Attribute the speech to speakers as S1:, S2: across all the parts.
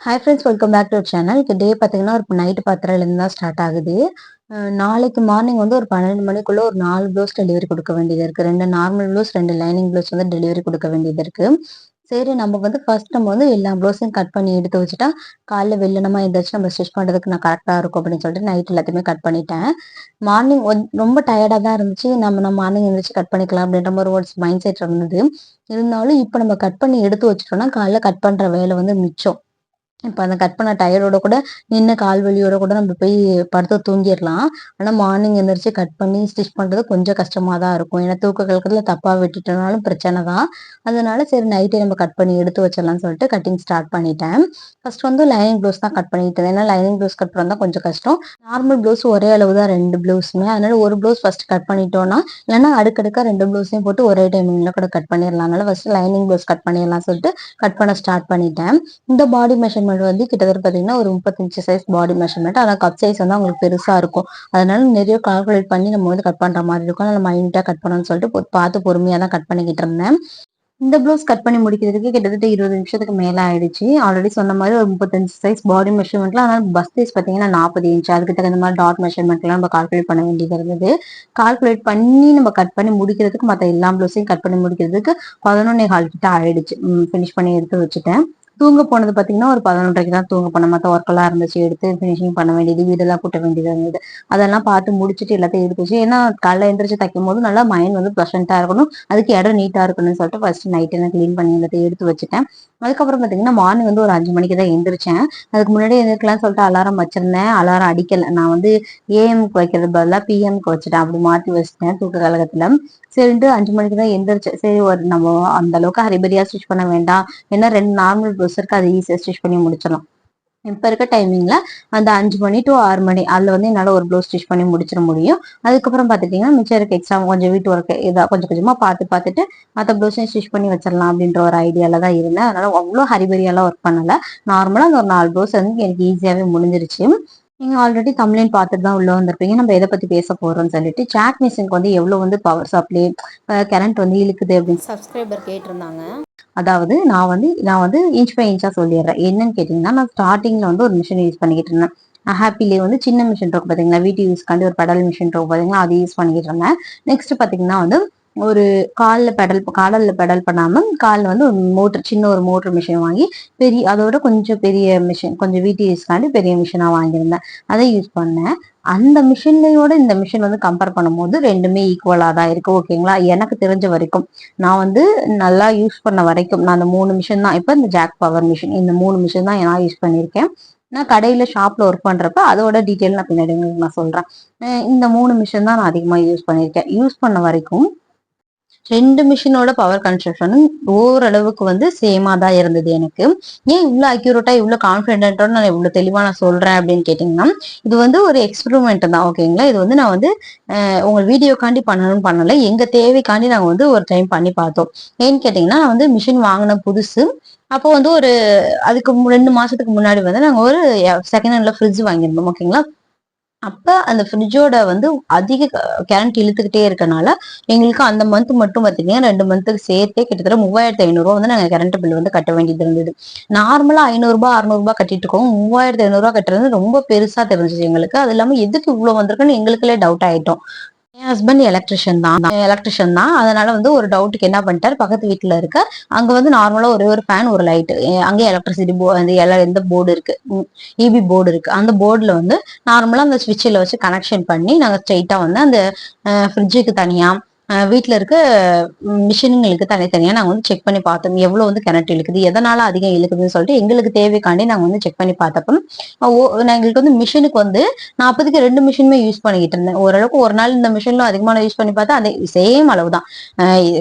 S1: Hi friends, welcome back to channel. இப்போ டே பார்த்தீங்கன்னா ஒரு நைட்டு 10:30லேருந்து தான் ஸ்டார்ட் ஆகுது. நாளைக்கு மார்னிங் வந்து ஒரு 12 மணிக்குள்ள ஒரு 4 ப்ளவுஸ் டெலிவரி கொடுக்க வேண்டியது இருக்கு. 2 நார்மல் ப்ளவுஸ், 2 லைனிங் ப்ளவுஸ் வந்து டெலிவரி கொடுக்க வேண்டியது இருக்கு. சரி, நம்ம வந்து ஃபர்ஸ்ட் நம்ம வந்து எல்லா ப்ளவுஸையும் கட் பண்ணி எடுத்து வச்சுட்டா காலைல வெள்ளனமா எந்திரிச்சு நம்ம ஸ்டிச் பண்ணுறதுக்கு நான் கரெக்டாக இருக்கும் அப்படின்னு சொல்லிட்டு நைட் எல்லாத்தையுமே கட் பண்ணிட்டேன். மார்னிங் ரொம்ப டயர்டாக தான் இருந்துச்சு. நம்ம மார்னிங் எந்திரிச்சு கட் பண்ணிக்கலாம் அப்படின்ற மாதிரி ஒரு மைண்ட் செட் இருந்தது. இருந்தாலும் இப்போ நம்ம கட் பண்ணி எடுத்து வச்சுட்டோம்னா காலைல கட் பண்ணுற வேலை வந்து மிச்சம். இப்ப அந்த கட் பண்ண டயர்டோட கூட நின்னு கால் வலியோட கூட நம்ம போய் படுத்து தூங்கிடலாம். ஆனா மார்னிங் எந்திரிச்சு கட் பண்ணி ஸ்டிச் பண்றது கொஞ்சம் கஷ்டமா தான் இருக்கும். ஏன்னா தூக்க கலக்கத்துல தப்பா விட்டுட்டனாலும் பிரச்சனை தான். அதனால சரி நைட்டே நம்ம கட் பண்ணி எடுத்து வச்சிடலாம்னு சொல்லிட்டு கட்டிங் ஸ்டார்ட் பண்ணிட்டேன். ஃபர்ஸ்ட் வந்து லைனிங் ப்ளவுஸ் தான் கட் பண்ணிட்டு இருந்தேன். ஏன்னா லைனிங் ப்ளவுஸ் கட் பண்ணா தான் கொஞ்சம் கஷ்டம். நார்மல் ப்ளவுஸ் ஒரே அளவு தான் 2 ப்ளவுஸுமே. அதனால ஒரு ப்ளவுஸ் ஃபர்ஸ்ட் கட் பண்ணிட்டோம்னா இல்லைன்னா அடுக்கடுக்கா 2 ப்ளவுஸையும் போட்டு ஒரே டைமிங்ல கூட கட் பண்ணிடலாம். அதனால ஃபர்ஸ்ட் லைனிங் ப்ளவுஸ் கட் பண்ணிடலாம் சொல்லிட்டு கட் பண்ண ஸ்டார்ட் பண்ணிட்டேன். இந்த பாடி மெஷர்மெண்ட் வந்து கிட்டத்தட்ட பார்த்தீங்கன்னா ஒரு 35 சைஸ் பாடி மெஷர்மெண்ட். ஆனால் கப் சைஸ் வந்து அவங்களுக்கு பெருசா இருக்கும். அதனால நிறைய கால்குலேட் பண்ணி நம்ம வந்து கட் பண்ற மாதிரி இருக்கும். அதனால மைனியூட்டா கட் பண்ணணும்னு சொல்லிட்டு பார்த்து பொறுமையா தான் கட் பண்ணிக்கிட்டு இருந்தேன். இந்த ப்ளவுஸ் கட் பண்ணி முடிக்கிறதுக்கு கிட்டத்தட்ட 20 நிமிஷத்துக்கு மேல ஆயிடுச்சு. ஆல்ரெடி சொன்ன மாதிரி ஒரு 35 சைஸ் பாடி மெஷர்மெண்ட்ல. ஆனால் பஸ் சைஸ் பார்த்தீங்கன்னா 40 இன்ச். அதுக்கு தகுந்த மாதிரி டாட் மெஷர்மெண்ட்லாம் நம்ம கால்குலேட் பண்ண வேண்டியது இருந்தது. கால்குலேட் பண்ணி நம்ம கட் பண்ணி முடிக்கிறதுக்கு மற்ற எல்லா ப்ளவுஸையும் கட் பண்ணி முடிக்கிறதுக்கு 11:15 கிட்ட ஆயிடுச்சு. ஃபினிஷ் பண்ணி எடுத்து வச்சுட்டேன். தூங்க போனது பார்த்தீங்கன்னா ஒரு 11:30க்கு தான் தூங்க போனேன். மற்ற ஒர்க் எல்லாம் இருந்துச்சு, எடுத்து ஃபினிஷிங் பண்ண வேண்டியது, வீடெல்லாம் கூட்ட வேண்டியது இருந்தது. அதெல்லாம் பார்த்து முடிச்சுட்டு எல்லாத்தையும் எடுத்து வச்சு, ஏன்னா காலைல எந்திரிச்சு தைக்கும் போது நல்லா மைண்ட் வந்து ப்ளசண்டா இருக்கணும், அதுக்கு இடம் நீட்டா இருக்கணும்னு சொல்லிட்டு ஃபர்ஸ்ட் நைட் எல்லாம் கிளீன் பண்ணி எல்லாத்தையும் எடுத்து வச்சுட்டேன். அதுக்கப்புறம் பார்த்தீங்கன்னா மார்னிங் வந்து ஒரு 5 மணிக்கு தான் எந்திரிச்சேன். அதுக்கு முன்னாடி எந்திரிக்கலாம்னு சொல்லிட்டு அலாரம் வச்சிருந்தேன். அலாரம் அடிக்கல. நான் வந்து ஏஎம்க்கு வைக்கிறது பதிலாக பிஎம்க்கு வச்சுட்டேன். அப்படி மாற்றி வச்சுட்டேன் தூக்க கழகத்துல. சரின்ட்டு 5 மணிக்கு தான் எந்திரிச்சேன். சரி, ஒரு நம்ம அந்த அளவுக்கு ஹரிபரியா ஸ்டிச் பண்ண வேண்டாம். ஏன்னா 2 நார்மல் ப்ளவுஸ் இருக்கு, அதை ஈஸியா ஸ்டிச் பண்ணி முடிச்சிடலாம். இப்ப இருக்க டைமிங்ல அந்த 5 மணி டு 6 மணி அதுல வந்து என்னால ஒரு ப்ளவுஸ் ஸ்டிச் பண்ணி முடிச்சிட முடியும். அதுக்கப்புறம் பாத்துட்டீங்கன்னா மிச்சம் இருக்க எக்ஸ்ட்ரா கொஞ்சம் வீட்டு ஒர்க் இதா கொஞ்சம் கொஞ்சமா பார்த்துட்டு மற்ற ப்ளவுஸையும் ஸ்டிச் பண்ணி வச்சிடலாம் அப்படின்ற ஒரு ஐடியால தான் இருந்தேன். அதனால அவ்வளோ ஹரிபரியாலாம் ஒர்க் பண்ணல. நார்மலா அந்த ஒரு 4 ப்ளவுஸ் வந்து எனக்கு ஈஸியாவே முடிஞ்சிருச்சு. நீங்க ஆல்ரெடி தம்ப்நெயில் பார்த்துட்டு தான் உள்ள வந்திருப்பீங்க. நம்ம எதை பத்தி பேச போறோம்னு சொல்லிட்டு, ஜாக் மிஷினுக்கு வந்து எவ்வளவு வந்து பவர் சப்ளை கரண்ட் வந்து இழுக்குது அப்படின்னு சப்ஸ்கிரைபர் கேட்டிருந்தாங்க. அதாவது நான் வந்து இன்ச் பை இன்ச்சா சொல்லிடுறேன். என்னன்னு கேட்டீங்கன்னா, நான் ஸ்டார்டிங்ல வந்து ஒரு மிஷின் யூஸ் பண்ணிக்கிட்டு இருந்தேன். ஹாப்பிலே வந்து சின்ன மிஷின் இருக்கும் பாத்தீங்களா, வீட்டு யூஸ்க்காண்டி ஒரு பெடல் மிஷின் இருக்கும் பாத்தீங்களா, அது யூஸ் பண்ணிக்கிட்டு இருந்தேன். நெக்ஸ்ட் பாத்தீங்கன்னா வந்து ஒரு காலில் பெடல் பண்ணாம காலில் வந்து ஒரு மோட்டர், சின்ன ஒரு மோட்டர் மிஷின் வாங்கி அதோட கொஞ்சம் பெரிய மிஷின், கொஞ்சம் வீட்டு யூஸ்க்காண்டி பெரிய மிஷினா வாங்கியிருந்தேன். அதை யூஸ் பண்ணேன். அந்த மிஷின்லயோட இந்த மிஷின் வந்து கம்பேர் பண்ணும்போது ரெண்டுமே ஈக்குவலா தான் இருக்கு. ஓகேங்களா, எனக்கு தெரிஞ்ச வரைக்கும் நான் வந்து நல்லா யூஸ் பண்ண வரைக்கும் நான் அந்த 3 மிஷின் தான், இப்ப இந்த ஜாக் பவர் மிஷின், இந்த 3 மிஷின் தான் நான் யூஸ் பண்ணியிருக்கேன். நான் கடையில ஷாப்ல ஒர்க் பண்றப்ப அதோட டீட்டெயில் நான் பின்னாடி உங்களுக்கு நான் சொல்றேன். இந்த 3 மிஷின் தான் நான் அதிகமா யூஸ் பண்ணியிருக்கேன். யூஸ் பண்ண வரைக்கும் 2 மிஷினோட பவர் கன்ஸ்ட்ரக்ஷனும் ஓரளவுக்கு வந்து சேமா தான் இருந்தது எனக்கு. ஏன் இவ்வளவு அக்யூரேட்டா இவ்வளவு கான்பிடென்ட்டோட நான் இவ்வளவு தெளிவா நான் சொல்றேன் அப்படின்னு கேட்டீங்கன்னா, இது வந்து ஒரு எக்ஸ்பெரிமெண்ட் தான். ஓகேங்களா, இது வந்து நான் வந்து உங்க வீடியோக்காண்டி பண்ணணும்னு பண்ணல, எங்க தேவைக்காண்டி நாங்க வந்து ஒரு டைம் பண்ணி பார்த்தோம். ஏன்னு கேட்டீங்கன்னா, நான் வந்து மிஷின் வாங்கின புதுசு. அப்போ வந்து அதுக்கு 2 மாசத்துக்கு முன்னாடி வந்து நாங்க ஒரு செகண்ட் ஹேண்ட்ல ஃப்ரிட்ஜ் வாங்கியிருந்தோம். ஓகேங்களா, அப்ப அந்த ஃப்ரிட்ஜோட வந்து அதிக கரண்ட் இழுத்துக்கிட்டே இருக்கனால எங்களுக்கு அந்த மந்த் மட்டும் பாத்தீங்கன்னா 2 மந்த்துக்கு சேர்த்தே கிட்டத்தட்ட 3500 வந்து நாங்க கரண்ட் பில் வந்து கட்ட வேண்டியது இருந்தது. நார்மலா 500 600 கட்டிட்டு இருக்கோம். 3500 கட்டுறது ரொம்ப பெருசா தெரிஞ்சுச்சு எங்களுக்கு. அது இல்லாம எதுக்கு இவ்வளவு வந்திருக்குன்னு எங்களுக்குள்ளே டவுட் ஆயிட்டோம். என் ஹஸ்பண்ட் எலக்ட்ரிஷியன் தான். அதனால வந்து ஒரு டவுட்டுக்கு என்ன பண்ணிட்டாரு, பக்கத்து வீட்டுல இருக்க அங்க வந்து நார்மலா ஒரே ஒரு ஃபேன், ஒரு லைட், அங்கே எலக்ட்ரிசிட்டி எந்த போர்டு இருக்கு, இபி போர்டு இருக்கு, அந்த போர்டுல வந்து நார்மலா அந்த சுவிட்சில் வச்சு கனெக்ஷன் பண்ணி நாங்க ஸ்ட்ரெயிட்டா வந்து அந்த ஃப்ரிட்ஜுக்கு தனியா வீட்டுல இருக்க மிஷின்களுக்கு தனித்தனியா நாங்க வந்து செக் பண்ணி பார்த்தோம். எவ்வளவு வந்து கரண்ட் இழுக்குது, எதனால அதிகம் இழுக்குதுன்னு சொல்லிட்டு எங்களுக்கு தேவைக்காண்டி நாங்க வந்து செக் பண்ணி பார்த்தப்போ எங்களுக்கு வந்து மிஷினுக்கு வந்து 40க்கு 2 மிஷினுமே யூஸ் பண்ணிக்கிட்டு இருந்தேன். ஓரளவுக்கு ஒரு நாள் இந்த மிஷின்ல அதிகமான யூஸ் பண்ணி பார்த்தா அதே சேம் அளவு தான்.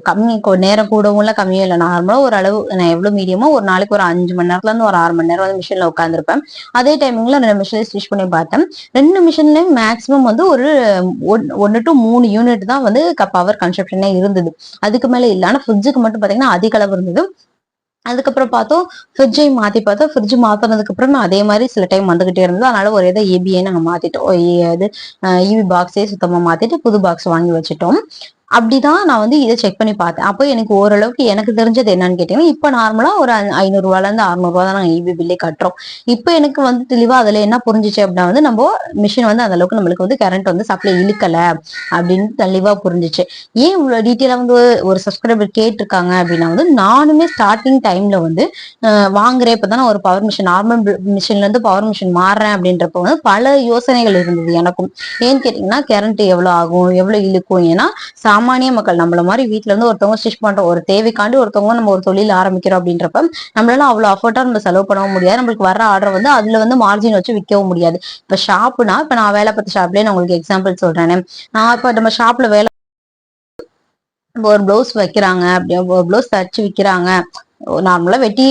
S1: கம்மி நேரம் கூடவும் இல்லை, கம்மியும் இல்லை. நார்மலா ஒரு அளவு நான் எவ்வளவு மீடியமோ ஒரு நாளைக்கு ஒரு 5 மணி நேரத்துல இருந்து ஒரு 6 மணி நேரம் வந்து மிஷின்ல உட்காந்துருப்பேன். அதே டைமிங்ல 2 மிஷினை ஸ்டிச் பண்ணி பார்த்தேன். 2 மிஷின்லயும் மேக்சிமம் வந்து ஒரு 1 to 3 யூனிட் தான் வந்து பவர் கன்சப்ஷனே இருந்தது. அதுக்கு மேல இல்ல. ஆனா ஃப்ரிட்ஜுக்கு மட்டும் பாத்தீங்கன்னா அதிக அளவு இருந்தது. அதுக்கப்புறம் பார்த்தோம், ஃப்ரிட்ஜையும் மாத்தி பார்த்தோம். ஃப்ரிட்ஜ் மாத்தினதுக்கு அப்புறம் நான் அதே மாதிரி சில டைம் வந்துகிட்டே இருந்தது. அதனால ஒரு இதை ஏபிஏ நாங்க மாத்திட்டோம். இது இவி பாக்ஸே சுத்தமா மாத்திட்டு புது பாக்ஸ் வாங்கி வச்சுட்டோம். அப்படிதான் நான் வந்து இதை செக் பண்ணி பார்த்தேன். அப்போ எனக்கு ஓரளவுக்கு எனக்கு தெரிஞ்சது என்னன்னு கேட்டீங்கன்னா, இப்ப நார்மலா ஒரு ரூ. 500ல இருந்து ரூ. 600 தான் நாங்க ஈபி பில்லே கட்டுறோம். இப்ப எனக்கு வந்து தெளிவா அதுல என்ன புரிஞ்சுச்சு அப்படின்னா வந்து, நம்ம மிஷின் வந்து அந்த அளவுக்கு நம்மளுக்கு வந்து கரண்ட் வந்து சப்ளை இழுக்கல அப்படின்னு தெளிவா புரிஞ்சுச்சு. ஏன் இவ்வளவு டீட்டெயிலா வந்து ஒரு சப்ஸ்கிரைபர் கேட்டிருக்காங்க அப்படின்னா வந்து, நானுமே ஸ்டார்டிங் டைம்ல வந்து வாங்குறேன் இப்பதான் நான் ஒரு பவர் மிஷின் நார்மல் மிஷின்ல இருந்து பவர் மிஷின் மாறுறேன் அப்படின்றப்ப வந்து பல யோசனைகள் இருந்தது எனக்கும். ஏன்னு கேட்டீங்கன்னா, கரண்ட் எவ்வளவு ஆகும், எவ்வளவு இழுக்கும். ஏன்னா சாமானிய மக்கள் நம்மள மாதிரி வீட்ல இருந்து ஒருத்தவங்க ஸ்டிச் பண்றோம், ஒரு தேவைக்காண்டி ஒருத்தவங்க நம்ம ஒரு தொழில் ஆரம்பிக்கிறோம் அப்படின்றப்ப நம்மளால அவ்வளவு அஃபோர்ட்டா நம்ம செலவு பண்ணவும் முடியாது. நம்மளுக்கு வர ஆர்டர் வந்து அதுல வந்து மார்ஜின் வச்சு விற்கவும் முடியாது. இப்ப ஷாப்னா இப்ப நான் வேலை பார்த்த ஷாப்லயே நான் உங்களுக்கு எக்ஸாம்பிள் சொல்றேன். நான் இப்ப நம்ம ஷாப்ல வேலை ஒரு பிளவுஸ் வைக்கிறாங்க, அப்படி ஒரு பிளவுஸ் தச்சு விக்கிறாங்க, நார்மலா வெட்டி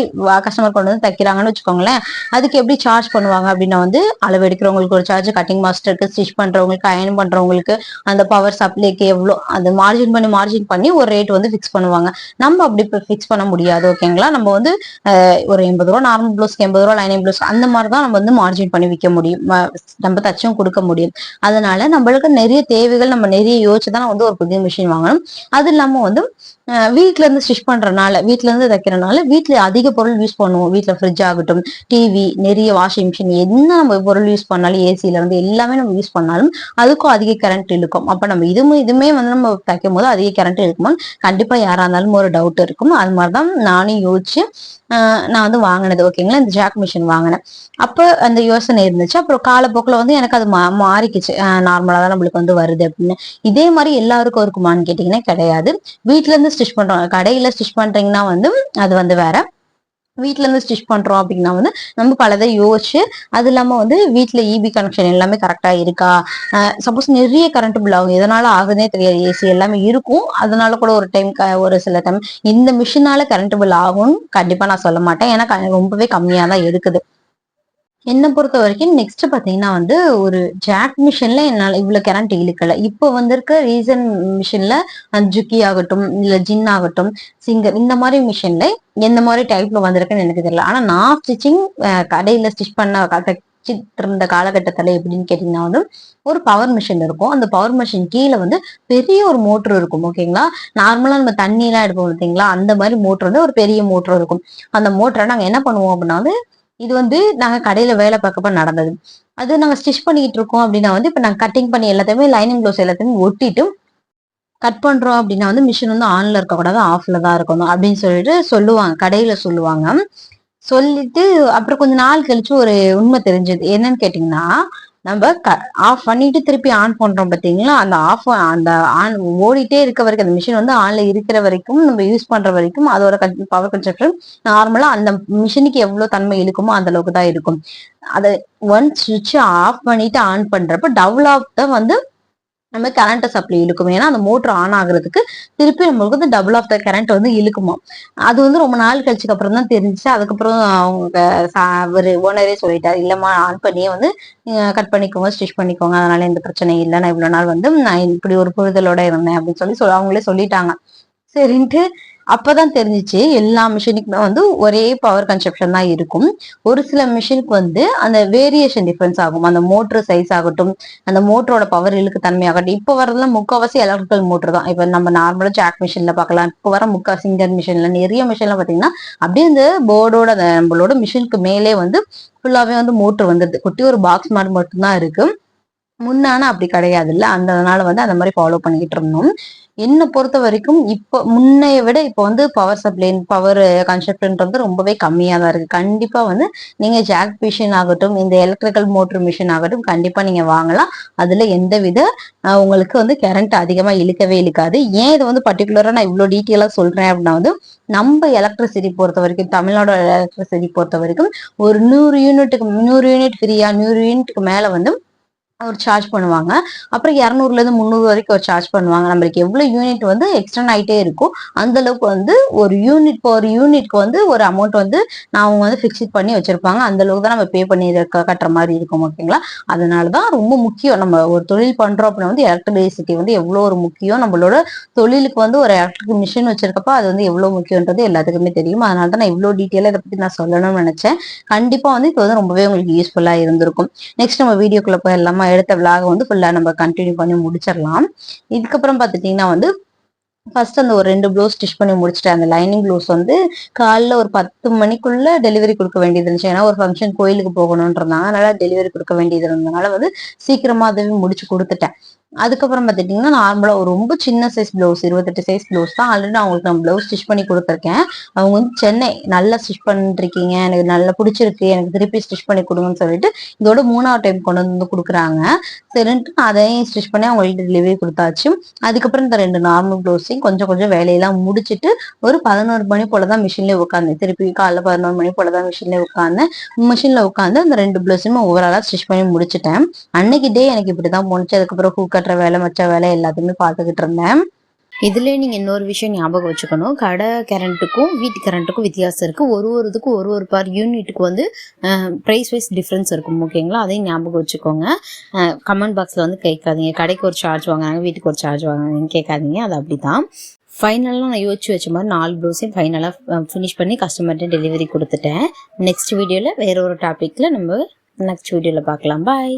S1: கஸ்டமர் கொண்டு வந்து தைக்கிறாங்கன்னு வச்சுக்கோங்களேன். அதுக்கு எப்படி சார்ஜ் பண்ணுவாங்க அப்படின்னா வந்து, அளவு எடுக்கிறவங்களுக்கு ஒரு சார்ஜ், கட்டிங் மாஸ்டருக்கு, ஸ்டிச் பண்றவங்களுக்கு, அயன் பண்றவங்களுக்கு, அந்த பவர் சப்ளைக்கு எவ்வளோ அந்த மார்ஜின் பண்ணி ஒரு ரேட் வந்து ஃபிக்ஸ் பண்ணுவாங்க. நம்ம அப்படி ஃபிக்ஸ் பண்ண முடியாது. ஓகேங்களா? நம்ம வந்து ஒரு ரூ. 80 நார்மல் ப்ளவுஸ்க்கு ரூ. 80 லைனிங் ப்ளவுஸ் அந்த மாதிரி தான் நம்ம வந்து மார்ஜின் பண்ணி விற்க முடியும். நம்ம தச்சும் கொடுக்க முடியும். அதனால நம்மளுக்கு நிறைய தேவைகள் நம்ம நிறைய யோசிச்சு தான் வந்து ஒரு புதிய மிஷின் வாங்கணும். அது இல்லாம வந்து வீட்ல இருந்து ஸ்டிச் பண்றதுனால, வீட்ல இருந்து தைக்கிறனால வீட்ல அதிக பொருள் யூஸ் பண்ணுவோம். வீட்ல ஃப்ரிட்ஜ் ஆகட்டும், டிவி, நிறைய வாஷிங் மிஷின், என்ன நம்ம பொருள் யூஸ் பண்ணாலும், ஏசில இருந்து எல்லாமே நம்ம யூஸ் பண்ணாலும் அதுக்கும் அதிக கரண்ட் இழுக்கும். அப்ப நம்ம இதுமே வந்து நம்ம தைக்கும் போது அதிக கரண்ட் இழுக்குமோன்னு கண்டிப்பா யாரா இருந்தாலும் ஒரு டவுட் இருக்கும். அது மாதிரிதான் நானும் யோசிச்சு நான் வந்து வாங்கினது. ஓகேங்களா? இந்த ஜாக் மிஷின் வாங்கினேன். அப்ப அந்த யோசனை இருந்துச்சு. அப்புறம் காலப்போக்குல வந்து எனக்கு அது மாறிக்குச்சு. நார்மலா தான் நம்மளுக்கு வந்து வருது அப்படின்னு. இதே மாதிரி எல்லாருக்கும் இருக்குமான்னு கேட்டீங்கன்னா கிடையாது. வீட்ல இருந்து ஸ்டிச் பண்றோம், கடையில ஸ்டிச் பண்றீங்கன்னா வந்து அது வந்து வேற. வீட்ல இருந்து ஸ்டிச் பண்றோம் அப்படின்னா வந்து நம்ம பலதை யோசிச்சு, அது இல்லாம வந்து வீட்ல ஈபி கனெக்ஷன் எல்லாமே கரெக்டா இருக்கா, சப்போஸ் நிறைய கரண்ட் பில் ஆகும், எதனால ஆகுதுன்னே தெரியாது, ஏசி எல்லாமே இருக்கும், அதனால கூட ஒரு டைம் ஒரு சில டைம் இந்த மிஷினால கரண்ட் பில் ஆகும்னு கண்டிப்பா நான் சொல்ல மாட்டேன். ஏன்னா ரொம்பவே கம்மியா தான் எடுக்குது. என்ன பொறுத்த வரைக்கும் நெக்ஸ்ட் பாத்தீங்கன்னா வந்து ஒரு ஜாக் மிஷின்ல என்னால இவ்வளவு கரண்ட் இழுக்கல. இப்போ வந்திருக்க ரீசன் மிஷின்ல ஜுக்கி ஆகட்டும், இல்ல ஜின் ஆகட்டும், சிங்கர், இந்த மாதிரி மிஷின்ல எந்த மாதிரி டைப்ல வந்திருக்குன்னு எனக்கு தெரியல. ஆனா நான் ஸ்டிச்சிங் கடையில ஸ்டிச் பண்ண தச்சிட்டு இருந்த காலகட்டத்துல எப்படின்னு கேட்டீங்கன்னா வந்து ஒரு பவர் மிஷின் இருக்கும். அந்த பவர் மிஷின் கீழே வந்து பெரிய ஒரு மோட்டர் இருக்கும். ஓகேங்களா? நார்மலா நம்ம தண்ணி எல்லாம் எடுப்போம் பார்த்தீங்களா, அந்த மாதிரி மோட்டர் வந்து ஒரு பெரிய மோட்டர் இருக்கும். அந்த மோட்டரை நாங்க என்ன பண்ணுவோம் அப்படின்னா வந்து, இது வந்து நாங்க கடையில வேலை பார்க்கப்ப நடந்தது. அது நாங்க ஸ்டிச் பண்ணிட்டு இருக்கோம் அப்படின்னா வந்து, இப்ப நாங்க கட்டிங் பண்ணி எல்லாத்தையுமே லைனிங் ப்ளவுஸ் எல்லாத்தையுமே ஒட்டிட்டு கட் பண்றோம் அப்படின்னா வந்து மிஷின் வந்து ஆன்ல இருக்கக்கூடாது, ஆஃப்ல தான் இருக்கணும் அப்படின்னு சொல்லிட்டு சொல்லுவாங்க, கடையில சொல்லுவாங்க. சொல்லிட்டு அப்புறம் கொஞ்ச நாள் கழிச்சு ஒரு உண்மை தெரிஞ்சது. என்னன்னு கேட்டீங்கன்னா, நம்ம ஆஃப் பண்ணிட்டு திருப்பி ஆன் பண்றோம் பாத்தீங்களா, அந்த ஆன் ஓடிட்டே இருக்க வரைக்கும், அந்த மிஷின் வந்து ஆன்ல இருக்கிற வரைக்கும், நம்ம யூஸ் பண்ற வரைக்கும் அதோட பவர் கன்சப்ஷன் நார்மலா அந்த மிஷினுக்கு எவ்வளவு தன்மை இருக்குமோ அந்த அளவுக்கு தான் இருக்கும். அதை ஒன்ஸ் சுவிட்ச் ஆஃப் பண்ணிட்டு ஆன் பண்றப்ப டபுள் ஆஃப் தான் வந்து நம்ம கரண்ட் சப்ளை இழுக்கும். ஏன்னா அந்த மோட்டர் ஆன் ஆகுறதுக்கு திருப்பி நம்மளுக்கு வந்து டபுள் ஆஃப் த கரண்ட் வந்து இழுக்குமா. அது வந்து ரொம்ப நாள் கழிச்சுக்கு அப்புறம் தான் தெரிஞ்சுச்சு. அதுக்கப்புறம் அவங்க ஒரு ஓனரே சொல்லிட்டாரு, இல்லம்மா ஆன் பண்ணியே வந்து கட் பண்ணிக்கோங்க, ஸ்டிச் பண்ணிக்கோங்க, அதனால எந்த பிரச்சனையும் இல்லை, நான் இவ்வளவு நாள் வந்து நான் இப்படி ஒரு புரிதலோட இருந்தேன் அப்படின்னு சொல்லி அவங்களே சொல்லிட்டாங்க. சரின்ட்டு அப்பதான் தெரிஞ்சிச்சு எல்லா மிஷினுக்குமே வந்து ஒரே பவர் கன்சப்ஷன் தான் இருக்கும். ஒரு சில மிஷினுக்கு வந்து அந்த வேரியேஷன் டிஃபரன்ஸ் ஆகும். அந்த மோட்டர் சைஸ் ஆகட்டும், அந்த மோட்டரோட பவர் இழுக்கு தன்மை ஆகட்டும். இப்ப வரதுல முக்கால்வாசி எலக்ட்ரிக்கல் மோட்டர் தான். இப்ப நம்ம நார்மலா ஜாக் மிஷின்ல பார்க்கலாம். இப்ப வர சிங்கர் மிஷின்ல நிறைய மிஷின்ல பாத்தீங்கன்னா அப்படியே இந்த போர்டோட நம்மளோட மிஷினுக்கு மேலே வந்து ஃபுல்லாவே வந்து மோட்டர் வந்துருது. குட்டி ஒரு பாக்ஸ் மாதிரி மட்டும்தான் இருக்கு. முன்னான அப்படி கிடையாது இல்ல. அதனால வந்து அந்த மாதிரி ஃபாலோ பண்ணிக்கிட்டு இருந்தோம். என்ன பொறுத்த வரைக்கும் இப்ப முன்னைய விட இப்ப வந்து பவர் சப்ளை, பவர் கன்சப்ஷன்றது ரொம்பவே கம்மியா தான் இருக்கு. கண்டிப்பா வந்து நீங்க ஜாக் மிஷின் ஆகட்டும், இந்த எலக்ட்ரிக்கல் மோட்டர் மிஷின் ஆகட்டும் கண்டிப்பா நீங்க வாங்கலாம். அதுல எந்தவித உங்களுக்கு வந்து கரண்ட் அதிகமா இழுக்கவே இழுக்காது. ஏன் இதை வந்து பர்டிகுலரா நான் இவ்வளவு டீட்டெயிலா சொல்றேன் அப்படின்னா வந்து, நம்ம எலக்ட்ரிசிட்டி பொறுத்த வரைக்கும், தமிழ்நாடு எலக்ட்ரிசிட்டி பொறுத்த வரைக்கும் ஒரு 100 யூனிட் ஃப்ரீயா, 100 யூனிட்டுக்கு மேல வந்து ஒரு சார்ஜ் பண்ணுவாங்க. அப்புறம் 200ல இருந்து 300 வரைக்கும் ஒரு சார்ஜ் பண்ணுவாங்க. நம்மளுக்கு எவ்வளவு யூனிட் வந்து எக்ஸ்டெண்ட் ஆயிட்டே இருக்கும் அந்த அளவுக்கு வந்து ஒரு யூனிட்க்கு வந்து ஒரு அமௌண்ட் வந்து அவங்க வந்து பிக்ஸ் பண்ணி வச்சிருப்பாங்க. அந்த அளவுக்கு தான் நம்ம பே பண்ணி கட்டுற மாதிரி இருக்கும். ஓகேங்களா? அதனாலதான் ரொம்ப முக்கியம். நம்ம ஒரு தொழில் பண்றோம் அப்படின்னா வந்து எலக்ட்ரிசிட்டி வந்து எவ்வளவு ஒரு முக்கியம். நம்மளோட தொழிலுக்கு வந்து ஒரு எலக்ட்ரிக் மிஷின் வச்சிருக்கப்ப அது வந்து எவ்வளவு முக்கியன்றது எல்லாத்துக்குமே தெரியும். அதனாலதான் நான் இவ்வளவு டீட்டெயிலா இதை பத்தி நான் சொல்லணும்னு நினைச்சேன். கண்டிப்பா வந்து இது வந்து ரொம்பவே உங்களுக்கு யூஸ்ஃபுல்லா இருந்திருக்கும். நெக்ஸ்ட் நம்ம வீடியோக்குள்ள போய் எல்லாமே எடுத்த விலாக வந்து ஃபுல்லா நம்ம கண்டினியூ பண்ணி முடிச்சிடலாம். இதுக்கப்புறம் பாத்துட்டீங்கன்னா வந்து ஃபர்ஸ்ட் அந்த ஒரு 2 ப்ளவுஸ் ஸ்டிச் பண்ணி முடிச்சுட்டேன். அந்த லைனிங் ப்ளவுஸ் வந்து காலைல ஒரு 10 மணிக்குள்ள டெலிவரி கொடுக்க வேண்டியது இருந்துச்சு. ஏன்னா ஒரு ஃபங்க்ஷன் கோயிலுக்கு போகணும்ன்றதுனால அதனால டெலிவரி கொடுக்க வேண்டியது இருந்ததுனால வந்து சீக்கிரமா அதுவே முடிச்சு கொடுத்துட்டேன். அதுக்கப்புறம் பார்த்துட்டீங்கன்னா நார்மலா ஒரு ரொம்ப சின்ன சைஸ் பிளவுஸ் 28 சைஸ் பிளவுஸ் தான். ஆல்ரெடி அவங்களுக்கு நான் பிளவுஸ் ஸ்டிச் பண்ணி கொடுத்துருக்கேன். அவங்க வந்து சென்னை நல்லா ஸ்டிச் பண்ணிருக்கீங்க, எனக்கு நல்லா பிடிச்சிருக்கு, எனக்கு திருப்பி ஸ்டிச் பண்ணி கொடுங்கன்னு சொல்லிட்டு இதோட 3வது டைம் கொண்டு வந்து கொடுக்குறாங்க. சரின்ட்டு அதையும் ஸ்டிச் பண்ணி அவங்கள்ட்ட டெலிவரி கொடுத்தாச்சு. அதுக்கப்புறம் இந்த 2 நார்மல் பிளவுஸையும் கொஞ்சம் கொஞ்சம் வேலையெல்லாம் முடிச்சுட்டு ஒரு 11 மணி போலதான் மிஷின்லேயே உட்காந்தேன். திருப்பி காலைல 11 மணி போலதான் மிஷின்லேயே உட்காந்தேன். மிஷின்ல உட்காந்து அந்த 2 பிளவுஸுமே ஓவராலா ஸ்டிச் பண்ணி முடிச்சுட்டேன். அன்னைக்கு டே எனக்கு இப்படிதான் போணுச்சு. அதுக்கப்புறம் ஹூ கட்டுற வேலை மற்ற வேலை எல்லாத்தையுமே பார்த்துக்கிட்டு இருந்தேன். இதுலேயே நீங்கள் இன்னொரு விஷயம் ஞாபகம் வச்சுக்கணும். கடை கரண்ட்டுக்கும் வீட்டு கரண்ட்டுக்கும் வித்தியாசம் இருக்குது. ஒரு இதுக்கும் ஒரு பர் யூனிட்டுக்கு வந்து ப்ரைஸ் வைஸ் டிஃப்ரென்ஸ் இருக்கும். ஓகேங்களா? அதையும் ஞாபகம் வச்சுக்கோங்க. கமெண்ட் பாக்ஸில் வந்து கேட்காதீங்க, கடைக்கு ஒரு சார்ஜ் வாங்குறாங்க, வீட்டுக்கு ஒரு சார்ஜ் வாங்குறாங்கன்னு கேட்காதீங்க. அது அப்படி தான். ஃபைனலாக நான் யோசிச்சு வச்ச மாதிரி 4 ப்ளவுஸையும் ஃபைனலாக ஃபினிஷ் பண்ணி கஸ்டமர்கிட்ட டெலிவரி கொடுத்துட்டேன். நெக்ஸ்ட் வீடியோவில் வேற ஒரு டாப்பிக்கில் நம்ம நெக்ஸ்ட் வீடியோவில் பார்க்கலாம். பாய்.